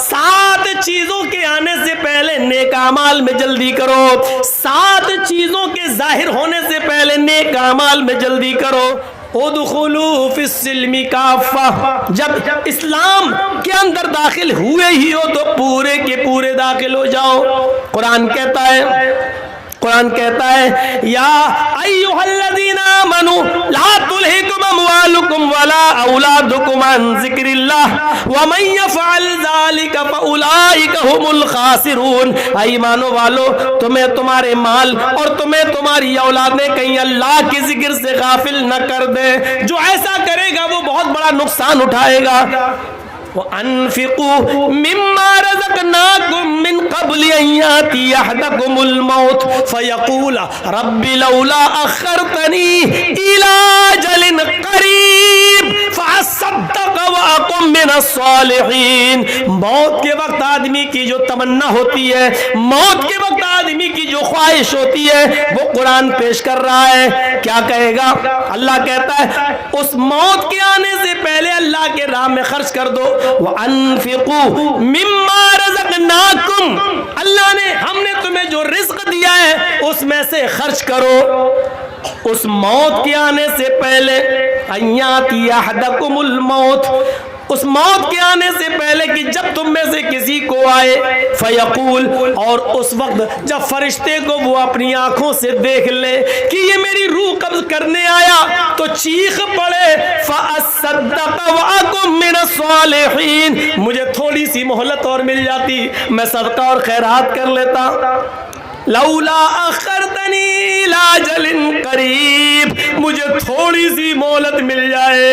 7 چیزوں کے آنے سے پہلے نیک اعمال میں جلدی کرو، 7 چیزوں کے ظاہر ہونے سے پہلے نیک اعمال میں جلدی کرو۔ ادخلوا فی السلم کافہ، جب اسلام کے اندر داخل ہوئے ہی ہو تو پورے کے پورے داخل ہو جاؤ۔ قرآن کہتا ہے یا ایھا الذین آمنوا لا تلھکم اموالکم ولا اولادکم عن ذکر اللہ ومن یفعل ذلک فاولئک ھم الخاسرون۔ اے ایمان والو، تمہیں تمہارے مال اور تمہیں تمہاری اولادیں کہیں اللہ کے ذکر سے غافل نہ کر دے، جو ایسا کرے گا وہ بہت بڑا نقصان اٹھائے گا۔ وَأَنفِقُوا مِمَّا رَزَقْنَاكُم مِّن قَبْلِ أَن يَأْتِيَ أَحَدَكُمُ الْمَوْتُ فَيَقُولَ رَبِّ لَوْلَا أَخَّرْتَنِي إِلَىٰ أَجَلٍ قَرِيبٍ فَأَصَّدَّقَ وَأَكُن مِّنَ الصَّالِحِينَ۔ موت کے وقت آدمی کی جو تمنا ہوتی ہے، موت کے وقت آدمی کی جو خواہش ہوتی ہے، وہ قرآن پیش کر رہا ہے۔ کیا کہے گا؟ اللہ کہتا ہے اس موت کے آنے سے پہلے اللہ کے راہ میں خرچ کر دو۔ وَأَنفِقُوا مِمَّا رَزَقْنَاكُمْ، اللہ نے، ہم نے تمہیں جو رزق دیا ہے اس میں سے خرچ کرو۔ اس موت کے آنے سے پہلے أَن يَأْتِيَ أَحَدَكُمُ الْمَوْتُ، اس موت کے آنے سے پہلے کہ جب تم میں سے کسی کو آئے، فیقول، اور اس وقت جب فرشتے کو وہ اپنی آنکھوں سے دیکھ لے کہ یہ میری روح قبض کرنے آیا تو چیخ پڑے فَأَصَّدَّقَ وَأَكُن مِّنَ الصَّالِحِينَ، مجھے تھوڑی سی مہلت اور مل جاتی، میں صدقہ اور خیرات کر لیتا۔ لولا اخرتنی الی اجل قریب، مجھے تھوڑی سی مہلت مل جائے،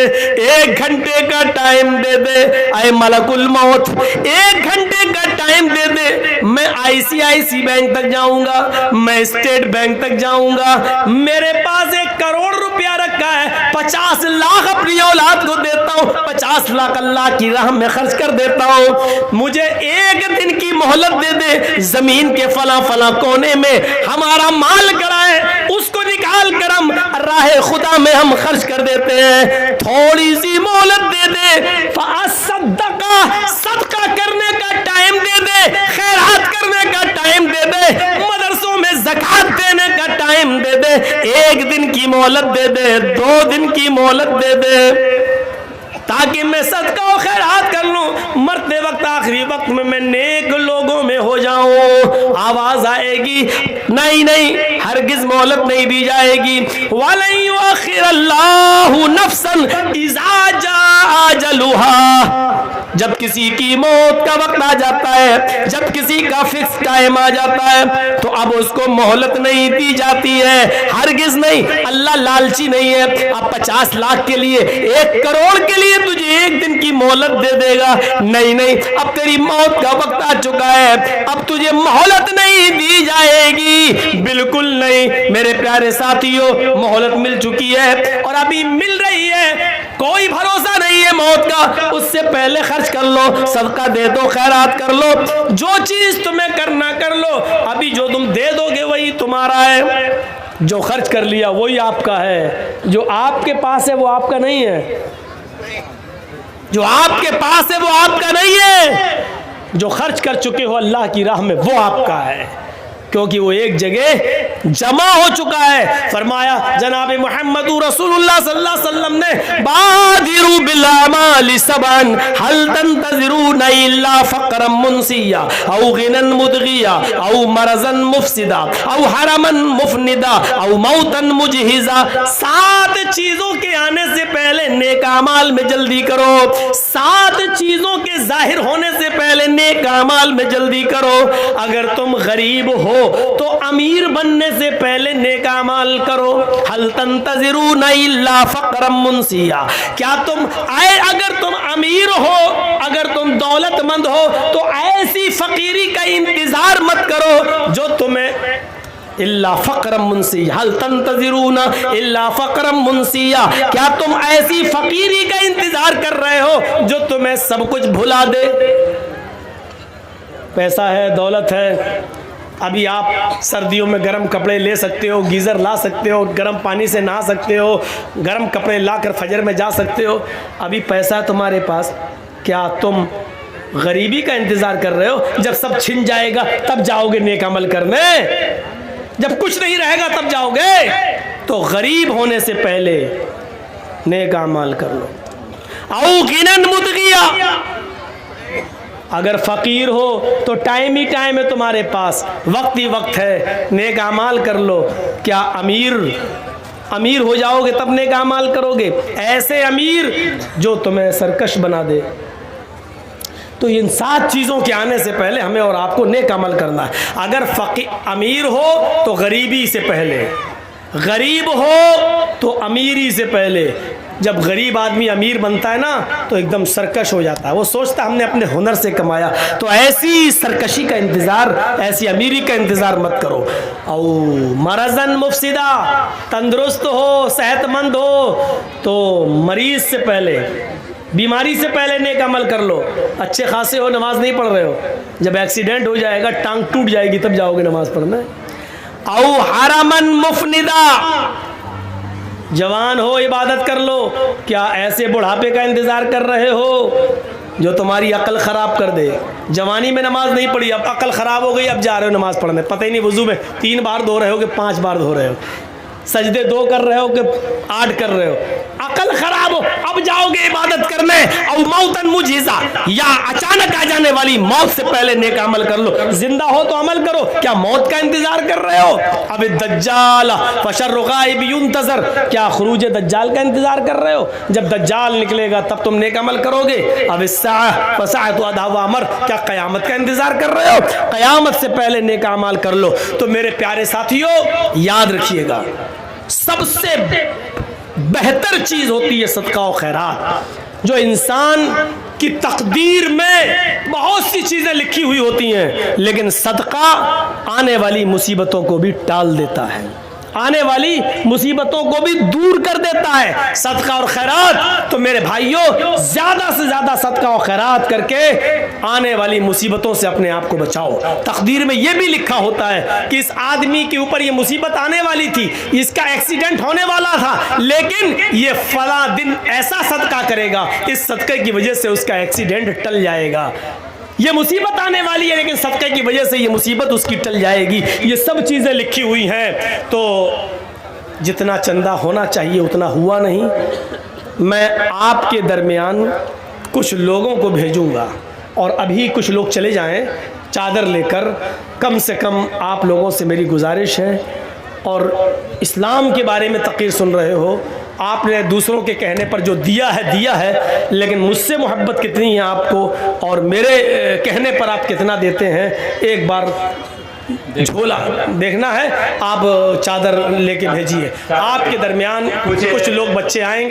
1 گھنٹے کا ٹائم دے دے اے ملک الموت، 1 گھنٹے کا ٹائم دے دے، میں ICICI بینک تک جاؤں گا، میں اسٹیٹ بینک تک جاؤں گا، میرے پاس 1 کروڑ روپیہ رکھا ہے، 50 لاکھ اپنی اولاد کو دیتا ہوں، 50 لاکھ اللہ کی راہ میں خرچ کر دیتا ہوں، مجھے 1 دن کی مہلت دے دے، زمین کے فلاں فلاں کونے میں ہمارا مال گڑا ہے، اس کو نکال کر ہم راہ خدا میں ہم خرچ کر دیتے ہیں، تھوڑی سی مہلت دے دے، فَأَصَّدَّقَ، صدقہ کرنے کا ٹائم دے دے، خیرات کرنے کا ٹائم دے دے، مدرسوں میں زکوٰۃ دینے کا ٹائم دے دے، 1 دن کی مہلت دے دے، 2 دن کی مہلت دے دے، تاکہ میں صدقہ و خیرات کر لوں، مرتے وقت آخری وقت میں نیک لوگوں میں ہو جاؤں۔ آواز آئے گی نہیں، ہرگز مہلت نہیں دی جائے گی۔ وَلَن يُؤَخِّرَ اللَّهُ نَفْسًا إِذَا جَاءَ أَجَلُهَا، جب کسی کی موت کا وقت آ جاتا ہے، جب کسی کا فکس ٹائم آ جاتا ہے تو اب اس کو مہلت نہیں دی جاتی ہے، ہرگز نہیں۔ اللہ لالچی نہیں ہے، اب 50 لاکھ کے لیے، 1 کروڑ کے لیے تجھے 1 دن کی مہلت دے دے گا، نہیں، اب تیری موت کا وقت آ چکا ہے، اب تجھے مہلت نہیں دی جائے گی، بالکل نہیں۔ میرے پیارے ساتھیوں، مہلت مل چکی ہے اور ابھی مل رہی ہے، کوئی بھروسہ نہیں ہے موت کا، اس سے پہلے خرچ کر لو، صدقہ دے دو، خیرات کر لو، جو چیز تمہیں کرنا کر لو، ابھی جو تم دے دو گے وہی تمہارا ہے، جو خرچ کر لیا وہی آپ کا ہے، جو آپ کے پاس ہے وہ آپ کا نہیں ہے، جو آپ کے پاس ہے وہ آپ کا نہیں ہے، جو خرچ کر چکے ہو اللہ کی راہ میں وہ آپ کا ہے، کیونکہ وہ ایک جگہ جمع ہو چکا ہے۔ فرمایا جناب محمد رسول اللہ صلی اللہ علیہ وسلم نے، بادروا بالاعمال سبعا هل تنتظرون الا فقرا منسیا او غنى مدغیا او مرضا مفسدا او حرما مفندا او موتا مجہزا، 7 چیزوں کے آنے سے پہلے نیک اعمال میں جلدی کرو، 7 چیزوں کے ظاہر ہونے سے پہلے نیک اعمال میں جلدی کرو۔ اگر تم غریب ہو تو امیر بننے سے پہلے نیک اعمال کرو۔ هل تنتظرون الا فقرا منسیا، کیا تم اگر تم امیر ہو، اگر تم دولت مند ہو تو ایسی فقیری کا انتظار مت کرو جو تمہیں الا فقرا منسیا، هل تنتظرون الا فقرا منسیا، کیا تم ایسی فقیری کا انتظار کر رہے ہو جو تمہیں سب کچھ بھلا دے؟ پیسہ ہے، دولت ہے، ابھی آپ سردیوں میں گرم کپڑے لے سکتے ہو، گیزر لا سکتے ہو، گرم پانی سے نہا سکتے ہو، گرم کپڑے لا کر فجر میں جا سکتے ہو، ابھی پیسہ تمہارے پاس، کیا تم غریبی کا انتظار کر رہے ہو؟ جب سب چھن جائے گا تب جاؤ گے نیک عمل کرنے؟ جب کچھ نہیں رہے گا تب جاؤ گے؟ تو غریب ہونے سے پہلے نیک اعمال کر لو۔ او غنن مطغیا، اگر فقیر ہو تو ٹائم ہی ٹائم ہے تمہارے پاس، وقت ہی وقت ہے، نیک اعمال کر لو۔ کیا امیر ہو جاؤ گے تب نیک اعمال کرو گے؟ ایسے امیر جو تمہیں سرکش بنا دے۔ تو ان 7 چیزوں کے آنے سے پہلے ہمیں اور آپ کو نیک عمل کرنا ہے۔ اگر امیر ہو تو غریبی سے پہلے، غریب ہو تو امیری سے پہلے۔ جب غریب آدمی امیر بنتا ہے نا تو ایک دم سرکش ہو جاتا ہے، وہ سوچتا ہم نے اپنے ہنر سے کمایا۔ تو ایسی سرکشی کا انتظار، ایسی امیری کا انتظار مت کرو۔ او مرضن مفسدہ، تندرست ہو، صحت مند ہو تو مریض سے پہلے، بیماری سے پہلے نیک عمل کر لو۔ اچھے خاصے ہو، نماز نہیں پڑھ رہے ہو، جب ایکسیڈنٹ ہو جائے گا، ٹانگ ٹوٹ جائے گی، تب جاؤ گے نماز پڑھنے۔ او حرمن مفندا، جوان ہو عبادت کر لو۔ کیا ایسے بڑھاپے کا انتظار کر رہے ہو جو تمہاری عقل خراب کر دے؟ جوانی میں نماز نہیں پڑھی، اب عقل خراب ہو گئی، اب جا رہے ہو نماز پڑھنے، پتہ ہی نہیں وضو میں 3 بار دھو رہے ہو کہ 5 بار دھو رہے ہو، سجدے 2 کر رہے ہو کہ 8 کر رہے ہو، عقل خراب ہو، اب جاؤ گے عبادت کرنے۔ او موتن مجھزا، یا اچانک آ جانے والی موت سے پہلے نیک عمل کر لو۔ زندہ ہو تو عمل کرو، کیا موت کا انتظار کر رہے ہو؟ اب الدجال فشر غائب ينتظر، کیا خروج دجال کا انتظار کر رہے ہو؟ جب دجال نکلے گا تب تم نیک عمل کرو گے۔ اب الساعہ فساعۃ ادھا وامر، کیا قیامت کا انتظار کر رہے ہو؟ قیامت سے پہلے نیک اعمال کر لو۔ تو میرے پیارے ساتھیو، یاد رکھیے گا، سب سے بہتر چیز ہوتی ہے صدقہ و خیرات۔ جو انسان کی تقدیر میں بہت سی چیزیں لکھی ہوئی ہوتی ہیں، لیکن صدقہ آنے والی مصیبتوں کو بھی ٹال دیتا ہے، آنے والی مصیبتوں کو بھی دور کر دیتا ہے۔ صدقہ اور خیرات، تو میرے بھائیوں زیادہ سے زیادہ صدقہ و خیرات کر کے آنے والی مصیبتوں سے اپنے آپ کو بچاؤ۔ تقدیر میں یہ بھی لکھا ہوتا ہے کہ اس آدمی کے اوپر یہ مصیبت آنے والی تھی، اس کا ایکسیڈنٹ ہونے والا تھا، لیکن یہ فلاں دن ایسا صدقہ کرے گا، اس صدقے کی وجہ سے اس کا ایکسیڈنٹ ٹل جائے گا۔ یہ مصیبت آنے والی ہے لیکن صدقے کی وجہ سے یہ مصیبت اس کی ٹل جائے گی۔ یہ سب چیزیں لکھی ہوئی ہیں۔ تو جتنا چندہ ہونا چاہیے اتنا ہوا نہیں۔ میں آپ کے درمیان کچھ لوگوں کو بھیجوں گا، اور ابھی کچھ لوگ چلے جائیں چادر لے کر۔ کم سے کم آپ لوگوں سے میری گزارش ہے، اور اسلام کے بارے میں تقریر سن رہے ہو، آپ نے دوسروں کے کہنے پر جو دیا ہے، لیکن مجھ سے محبت کتنی ہے آپ کو، اور میرے کہنے پر آپ کتنا دیتے ہیں، ایک بار جھولا دیکھنا ہے۔ آپ چادر لے کے بھیجیے۔ آپ کے درمیان کچھ لوگ بچے آئیں گے۔